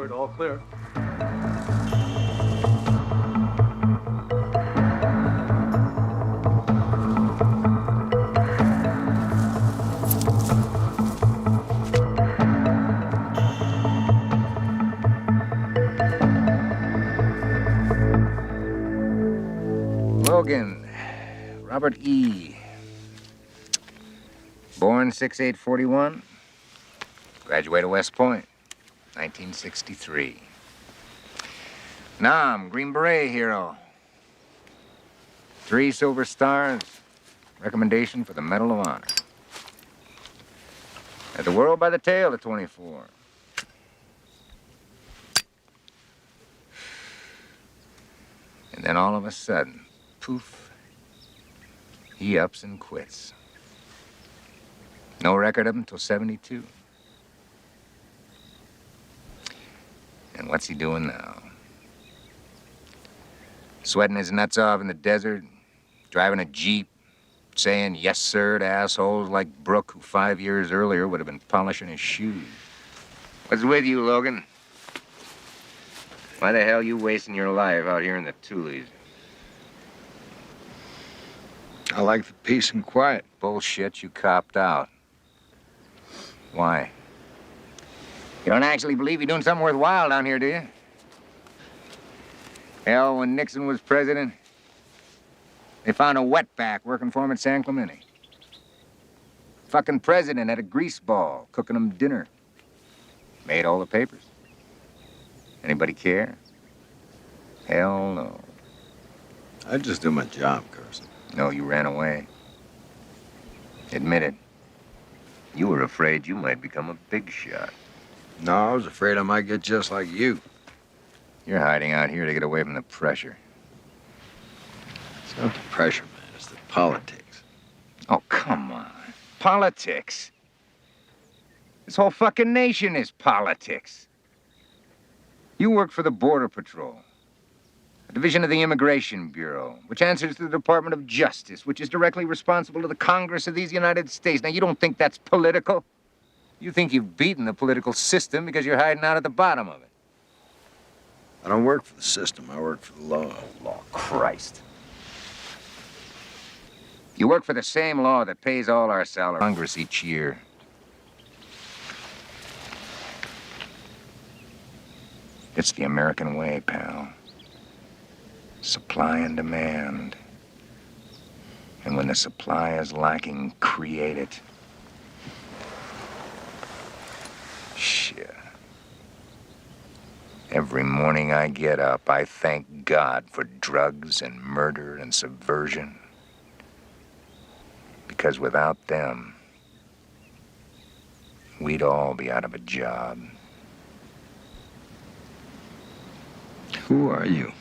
word, all clear. Logan, Robert E. Born 6/8/41. Graduated West Point, 1963. Nam, Green Beret hero. 3 Silver Stars. Recommendation for the Medal of Honor. Had the world by the tail at 24. And then all of a sudden, poof, he ups and quits. No record of him till 72. And what's he doing now? Sweating his nuts off in the desert, driving a Jeep, saying yes, sir, to assholes like Brooke, who 5 years earlier would have been polishing his shoes. What's with you, Logan? Why the hell you wasting your life out here in the Tules? I like the peace and quiet. Bullshit, you copped out. Why? You don't actually believe you're doing something worthwhile down here, do you? Hell, when Nixon was president, they found a wetback working for him at San Clemente. Fucking president had a grease ball cooking him dinner. Made all the papers. Anybody care? Hell no. I just do my job, Carson. No, you ran away. Admit it. You were afraid you might become a big shot. No, I was afraid I might get just like you. You're hiding out here to get away from the pressure. It's not the pressure, man. It's the politics. Oh, come on. Politics? This whole fucking nation is politics. You work for the Border Patrol, a division of the Immigration Bureau, which answers to the Department of Justice, which is directly responsible to the Congress of these United States. Now, you don't think that's political? You think you've beaten the political system because you're hiding out at the bottom of it. I don't work for the system. I work for the law. Law, Christ. You work for the same law that pays all our salary. Congress each year. It's the American way, pal. Supply and demand. And when the supply is lacking, create it. Shit. Every morning I get up, I thank God for drugs and murder and subversion. Because without them, we'd all be out of a job. Who are you?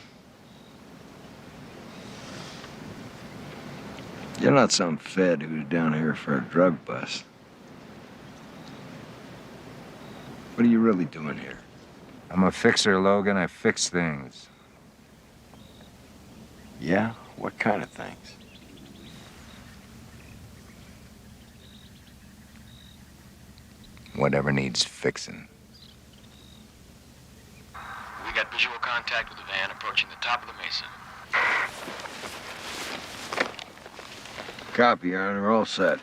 You're not some fed who's down here for a drug bust. What are you really doing here? I'm a fixer, Logan. I fix things. Yeah? What kind of things? Whatever needs fixing. We got visual contact with the van approaching the top of the mesa. Copy, Your Honor. All set.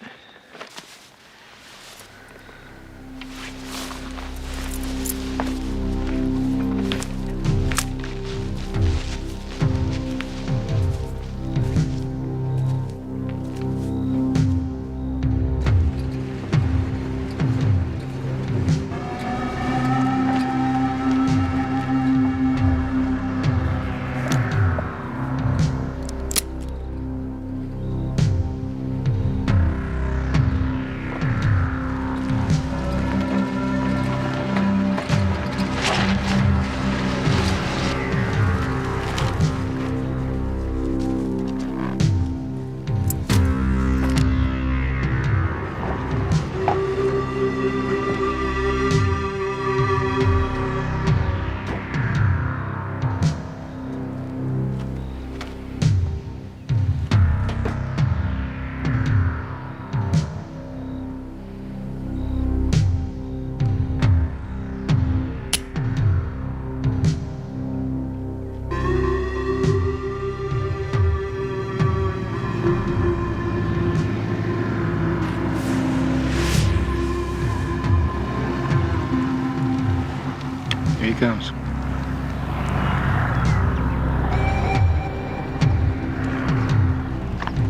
comes.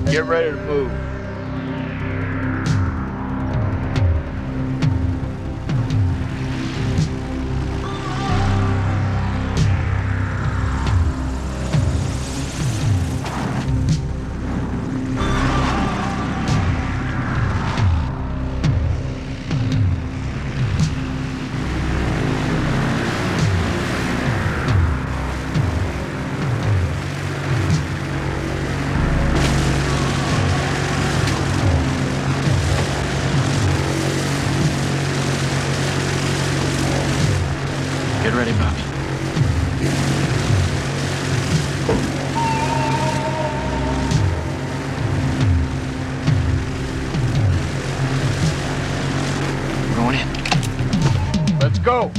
Get ready to move. Get ready, Bobby. We're going in. Let's go.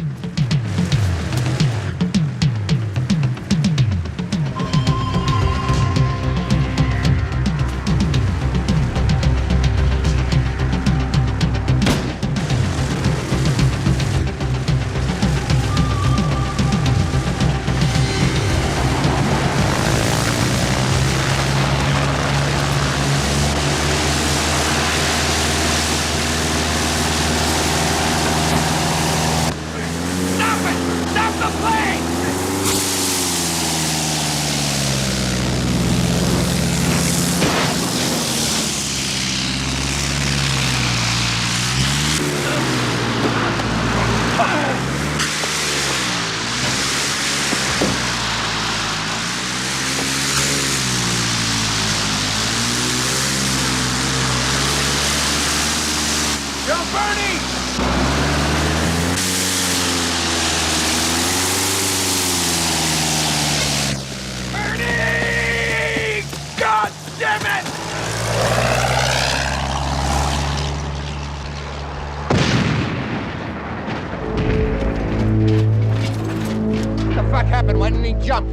What the fuck happened? Why didn't he jump?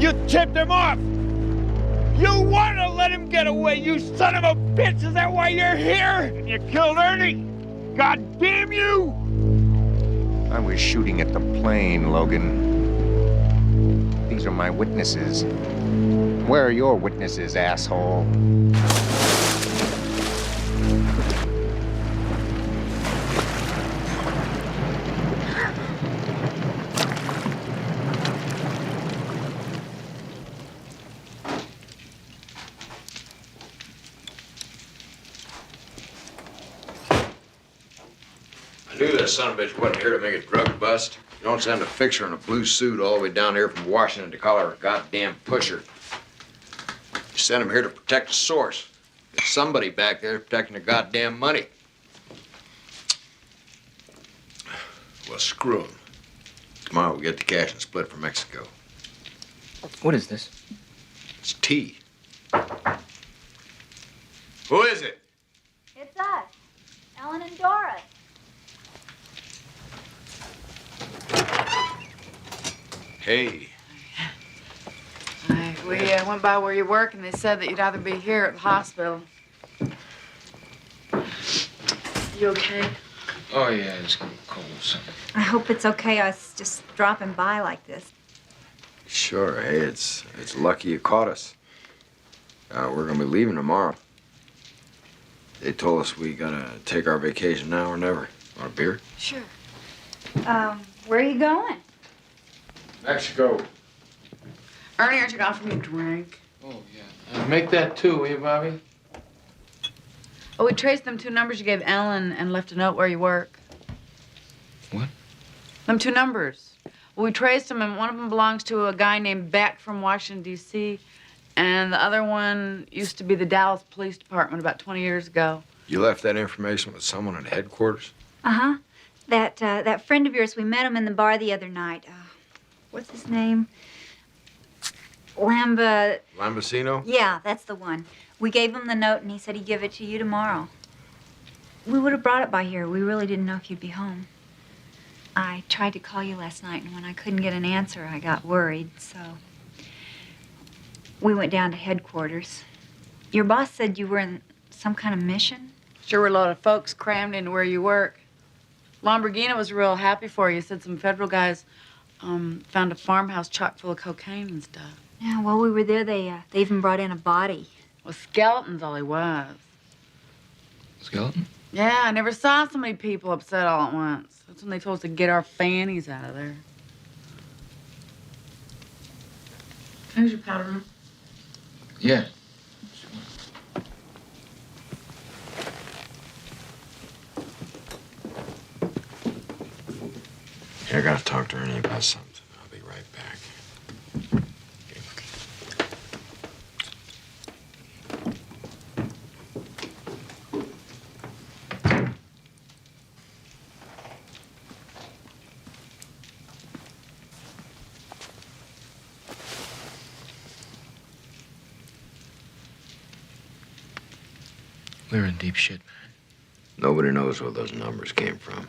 You tipped him off! You want to let him get away, you son of a bitch! Is that why you're here? And you killed Ernie? God damn you! I was shooting at the plane, Logan. These are my witnesses. Where are your witnesses, asshole? I knew that son of a bitch wasn't here to make a drug bust. You don't send a fixer in a blue suit all the way down here from Washington to call her a goddamn pusher. You sent him here to protect the source. There's somebody back there protecting the goddamn money. Well, screw him. Tomorrow we'll get the cash and split for Mexico. What is this? It's tea. Who is it? It's us, Ellen and Doris. Hey. We went by where you work, and they said that you'd either be here or at the hospital. You okay? Oh, yeah, it's getting cold. I hope it's okay us just dropping by like this. Sure, hey, it's lucky you caught us. We're gonna be leaving tomorrow. They told us we gotta take our vacation now or never. Want a beer? Sure. Where are you going? Mexico. Ernie, aren't you going for me a drink? Oh, yeah. Make that two, will you, Bobby? Oh, we traced them 2 numbers you gave Ellen and left a note where you work. What? Them 2 numbers. Well, we traced them, and one of them belongs to a guy named Beck from Washington, D.C., and the other one used to be the Dallas Police Department about 20 years ago. You left that information with someone at headquarters? Uh-huh. That friend of yours, we met him in the bar the other night. What's his name? Lambasino? Yeah, that's the one. We gave him the note, and he said he'd give it to you tomorrow. We would have brought it by here. We really didn't know if you'd be home. I tried to call you last night, and when I couldn't get an answer, I got worried, so we went down to headquarters. Your boss said you were in some kind of mission? Sure were a lot of folks crammed into where you work. Lamborghini was real happy for you. He said some federal guys found a farmhouse chock full of cocaine and stuff. Yeah, while we were there, they even brought in a body. Well, skeleton's all he was. Skeleton? Yeah, I never saw so many people upset all at once. That's when they told us to get our fannies out of there. Here's your powder room. Yeah. Hey, I gotta talk to Ernie about something. I'll be right back. We're in deep shit, man. Nobody knows where those numbers came from.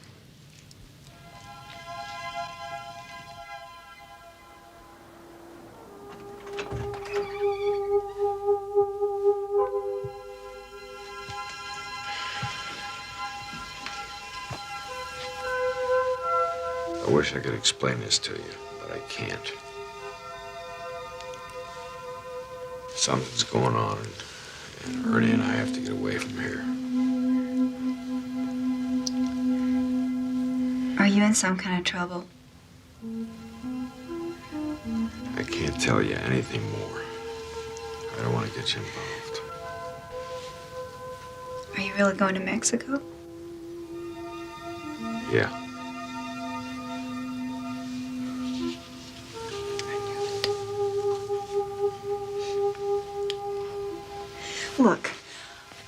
I wish I could explain this to you, but I can't. Something's going on, and Ernie and I have to get away from here. Are you in some kind of trouble? I can't tell you anything more. I don't want to get you involved. Are you really going to Mexico? Yeah. Look,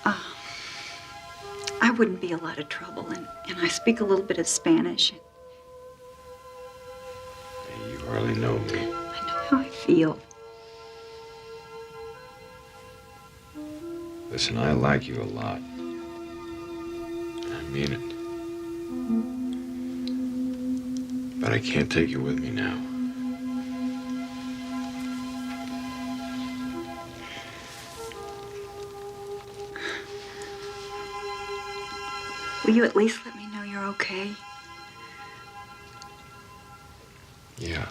I wouldn't be a lot of trouble, and I speak a little bit of Spanish. You hardly know me. I know how I feel. Listen, I like you a lot. I mean it. But I can't take you with me now. Will you at least let me know you're okay? Yeah.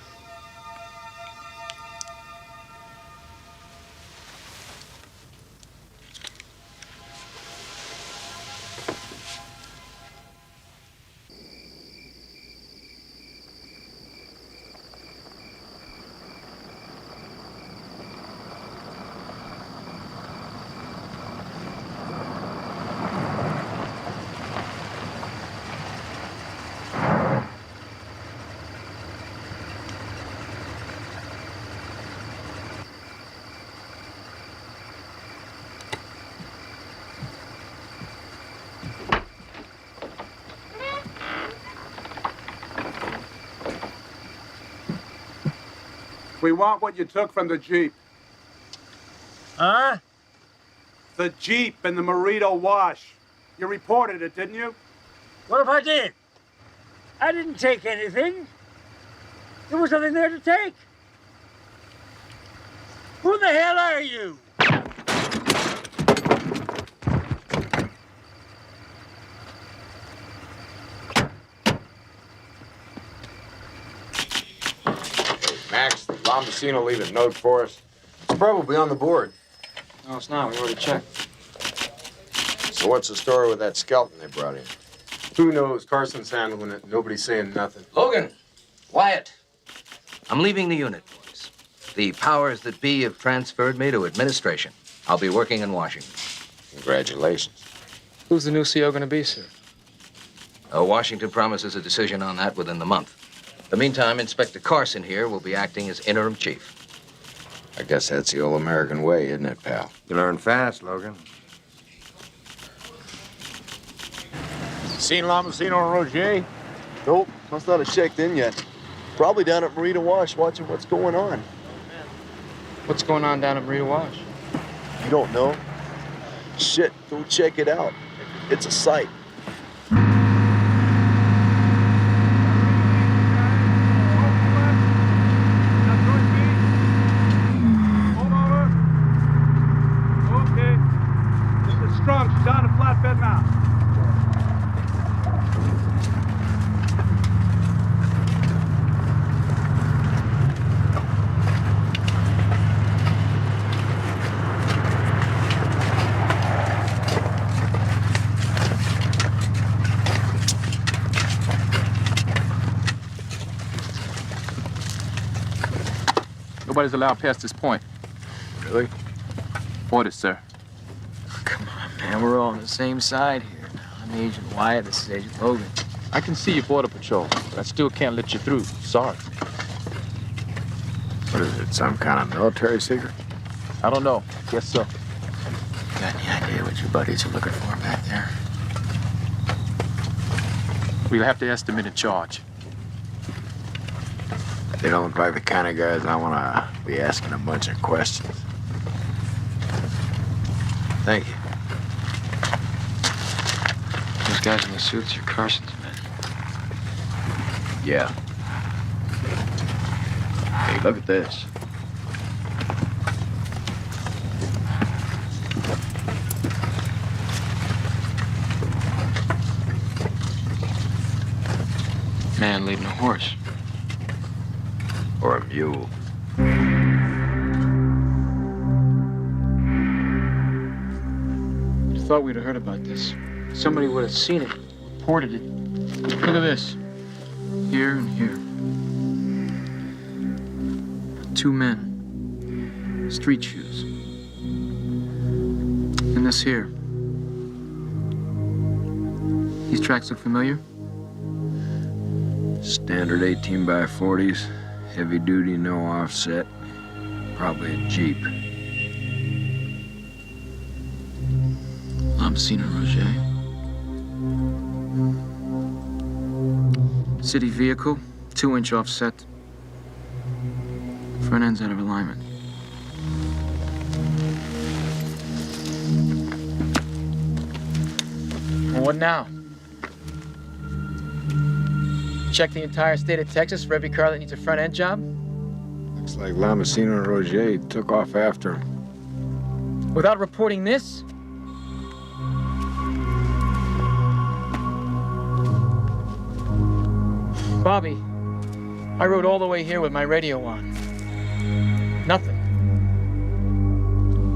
We want what you took from the Jeep. Huh? The Jeep in the Morito Wash. You reported it, didn't you? What if I did? I didn't take anything. There was nothing there to take. Who the hell are you? Max, did Lombasino leave a note for us? It's probably on the board. No, it's not. We already checked. So what's the story with that skeleton they brought in? Who knows? Carson's handling it. Nobody's saying nothing. Logan, Wyatt, I'm leaving the unit, boys. The powers that be have transferred me to administration. I'll be working in Washington. Congratulations. Who's the new CO going to be, sir? Washington promises a decision on that within the month. In the meantime, Inspector Carson here will be acting as interim chief. I guess that's the old American way, isn't it, pal? You learn fast, Logan. Seen Lombasino and Roger? Nope, must not have checked in yet. Probably down at Morito Wash watching what's going on. What's going on down at Morito Wash? You don't know? Shit, go check it out. It's a sight. Okay. This is Strong. She's on the flatbed now. Nobody's allowed past this point. Really? Orders, sir. Come on, man. We're all on the same side here. I'm Agent Wyatt. This is Agent Logan. I can see your border patrol, but I still can't let you through. Sorry. What is it, some kind of military secret? I don't know. Guess so. Got any idea what your buddies are looking for back there? We'll have to estimate a charge. They don't look like the kind of guys I want to be asking a bunch of questions. Thank you. Those guys in the suits are Carson's men. Yeah. Hey, look at this. Man leading a horse. Or a mule. I thought we'd have heard about this. Somebody would have seen it, reported it. Look at this. Here and here. 2 men. Street shoes. And this here. These tracks look familiar? Standard 18 by 40s. Heavy duty, no offset. Probably a Jeep. Lambsina Roger. City vehicle, 2-inch offset. Front end's out of alignment. Well, what now? Check the entire state of Texas for every car that needs a front end job? Looks like Lambsina and Roger took off after him. Without reporting this? Bobby, I rode all the way here with my radio on. Nothing.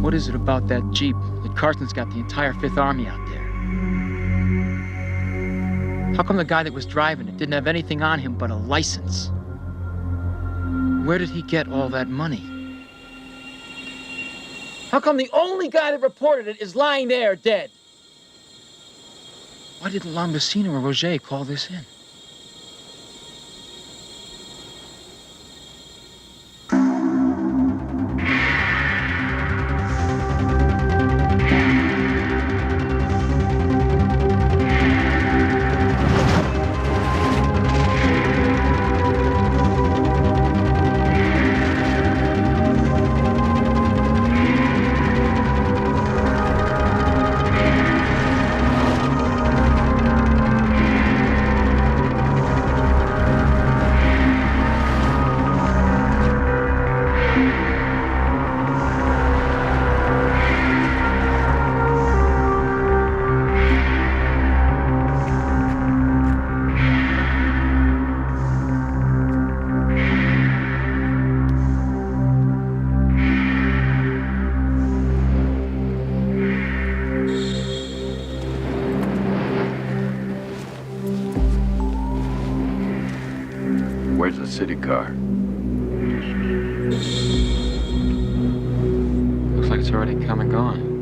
What is it about that Jeep that Carson's got the entire Fifth Army out there? How come the guy that was driving it didn't have anything on him but a license? Where did he get all that money? How come the only guy that reported it is lying there dead? Why didn't Lambsina or Roger call this in? Where's the city car? Looks like it's already come and gone.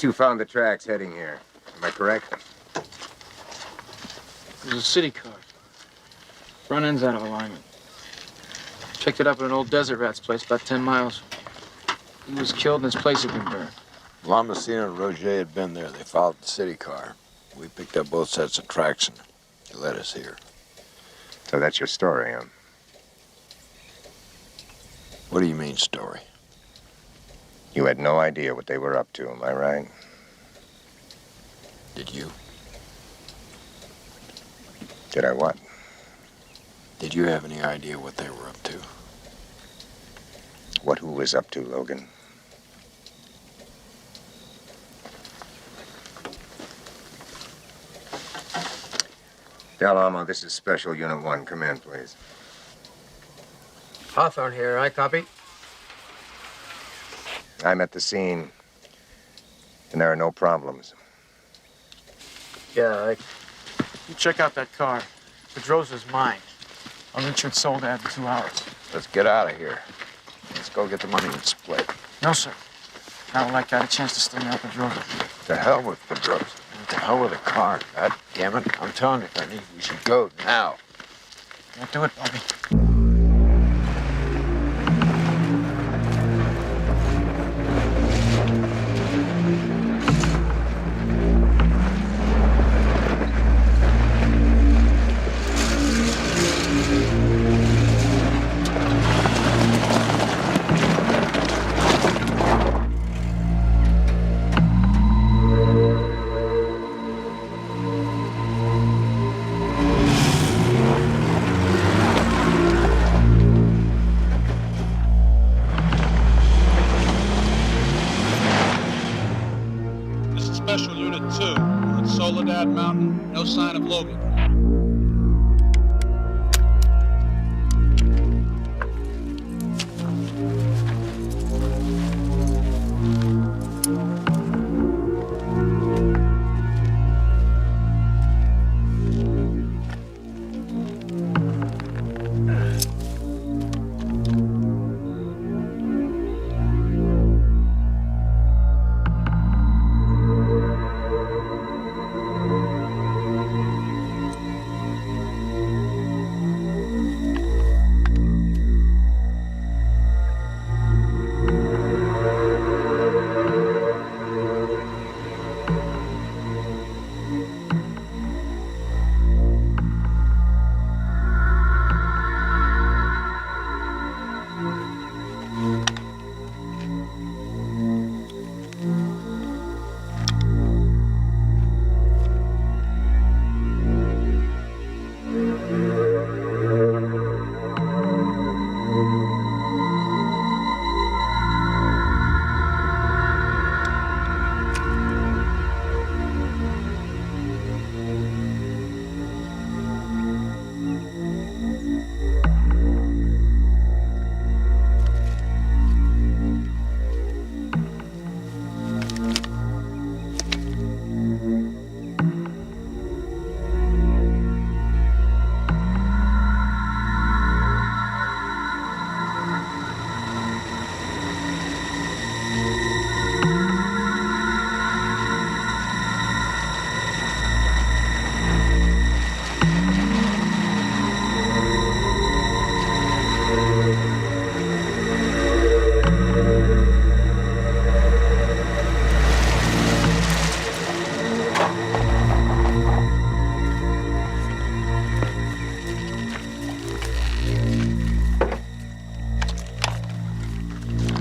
two found the tracks heading here. Am I correct? It was a city car. Front end's out of alignment. Picked it up at an old desert rat's place about 10 miles. He was killed and his place had been burned. Lamasina and Roger had been there. They followed the city car. We picked up both sets of tracks and they led us here. So that's your story, huh? What do you mean, story? You had no idea what they were up to, am I right? Did you? Did I what? Did you have any idea what they were up to? What who was up to, Logan? Del Amo, this is Special Unit 1. Come in, please. Hawthorne here. I copy. I'm at the scene, and there are no problems. Yeah, you check out that car. Pedrosa's mine. I'll get you it sold out in 2 hours. Let's get out of here. Let's go get the money and split. No, sir. I don't like I had a chance to sting out Pedrosa. To hell with Pedrosa. To hell with the car. God damn it. I'm telling you, Ernie, we should go now. Can't do it, Bobby. Special Unit 2. We're at Soledad Mountain. No sign of Logan.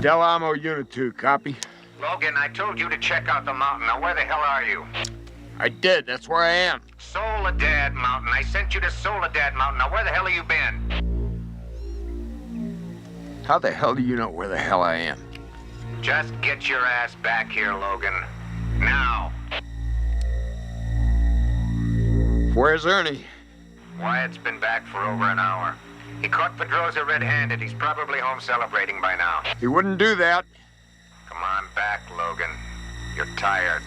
Del Amo, Unit 2, copy? Logan, I told you to check out the mountain. Now, where the hell are you? I did. That's where I am. Soledad Mountain. I sent you to Soledad Mountain. Now, where the hell have you been? How the hell do you know where the hell I am? Just get your ass back here, Logan. Now. Where's Ernie? Wyatt's been back for over an hour. He caught Pedrosa red-handed. He's probably home celebrating by now. He wouldn't do that. Come on back, Logan. You're tired.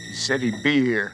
He said he'd be here.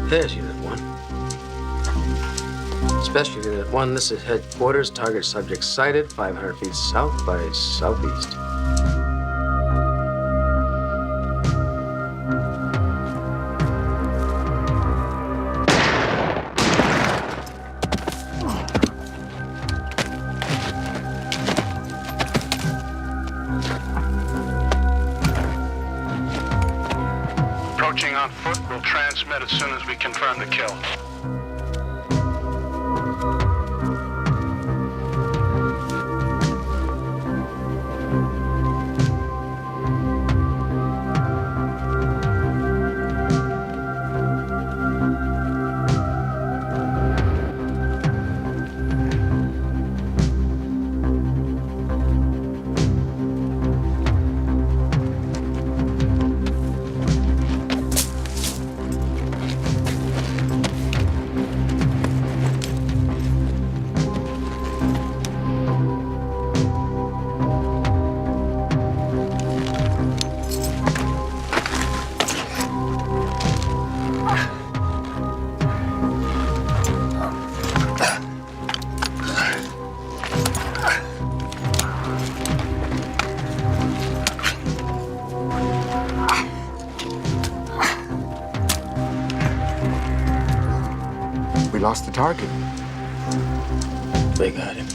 There's Unit 1. Special Unit 1, this is headquarters. Target subject sighted, 500 feet south by southeast. Approaching on foot, we'll transmit as soon as we confirm the kill. We lost the target. They got him.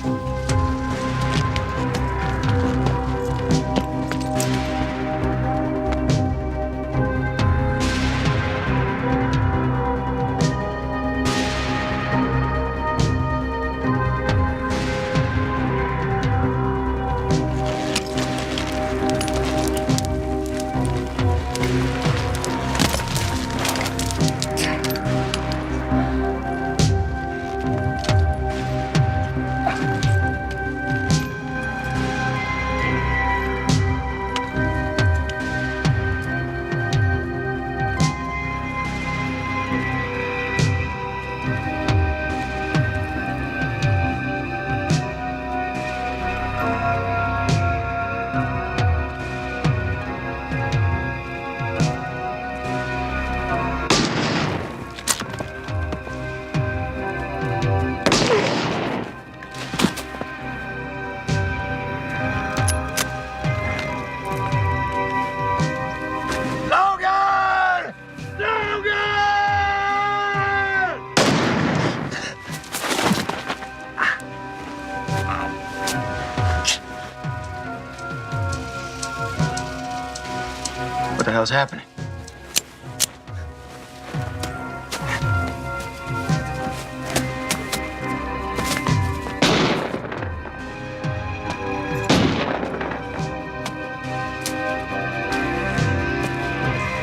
What the hell's happening?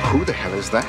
Who the hell is that?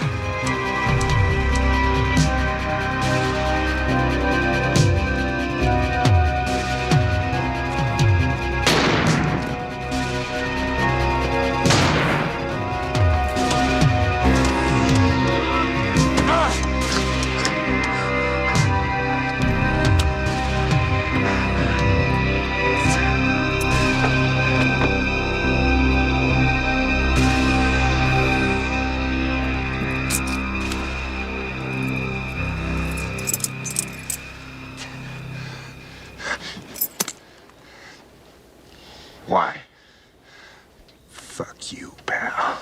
Why? Fuck you, pal.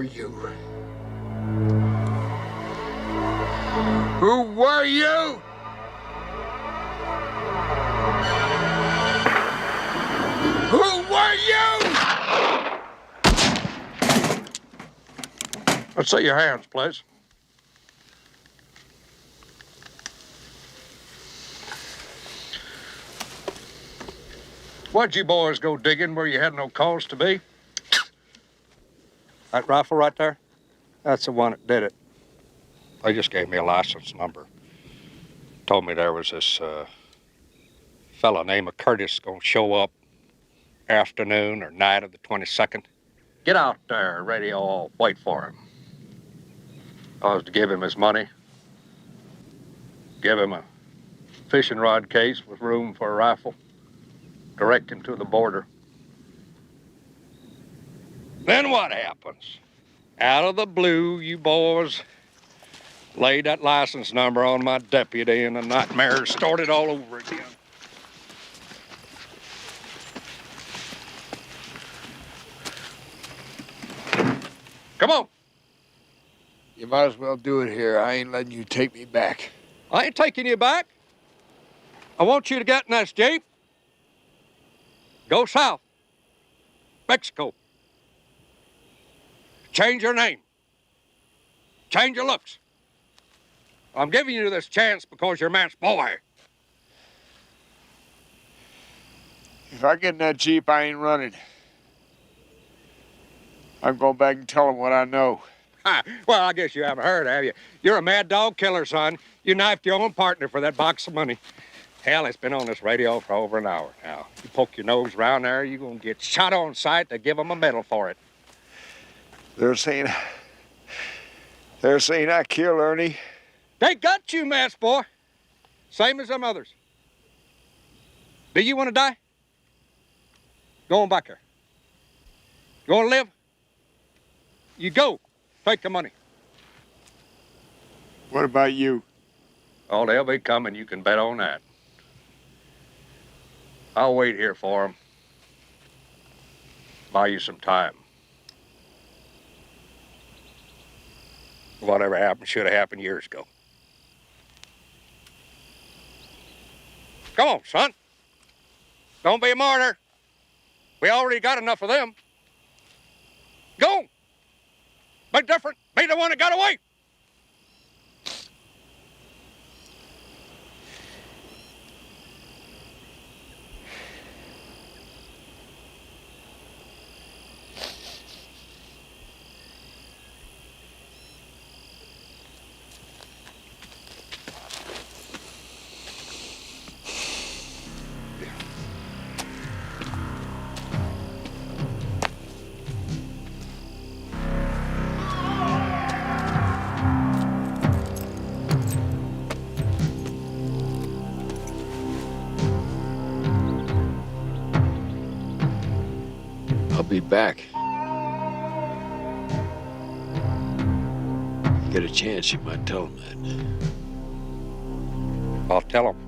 you? Who were you? Who were you? Let's see your hands, please. Why'd you boys go digging where you had no cause to be? That rifle right there? That's the one that did it. They just gave me a license number. Told me there was this fella named Curtis gonna show up afternoon or night of the 22nd. Get out there, radio, I'll wait for him. I was to give him his money, give him a fishing rod case with room for a rifle, direct him to the border. Then what happens? Out of the blue, you boys laid that license number on my deputy and the nightmare started all over again. Come on. You might as well do it here. I ain't letting you take me back. I ain't taking you back. I want you to get in this Jeep. Go south. Mexico. Change your name. Change your looks. I'm giving you this chance because you're man's boy. If I get in that Jeep, I ain't running. I'm going back and tell them what I know. Well, I guess you haven't heard, have you? You're a mad dog killer, son. You knifed your own partner for that box of money. Hell, it's been on this radio for over an hour now. You poke your nose around there, you're going to get shot on sight to give them a medal for it. They're saying I killed Ernie. They got you, mess boy. Same as them others. Do you want to die? Go on back there. You want to live? You go. Take the money. What about you? Oh, they'll be coming. You can bet on that. I'll wait here for them. Buy you some time. Whatever happened should have happened years ago. Come on, son. Don't be a martyr. We already got enough of them. Go. Be different. Be the one that got away. I'll be back. Get a chance, you might tell them that. I'll tell them.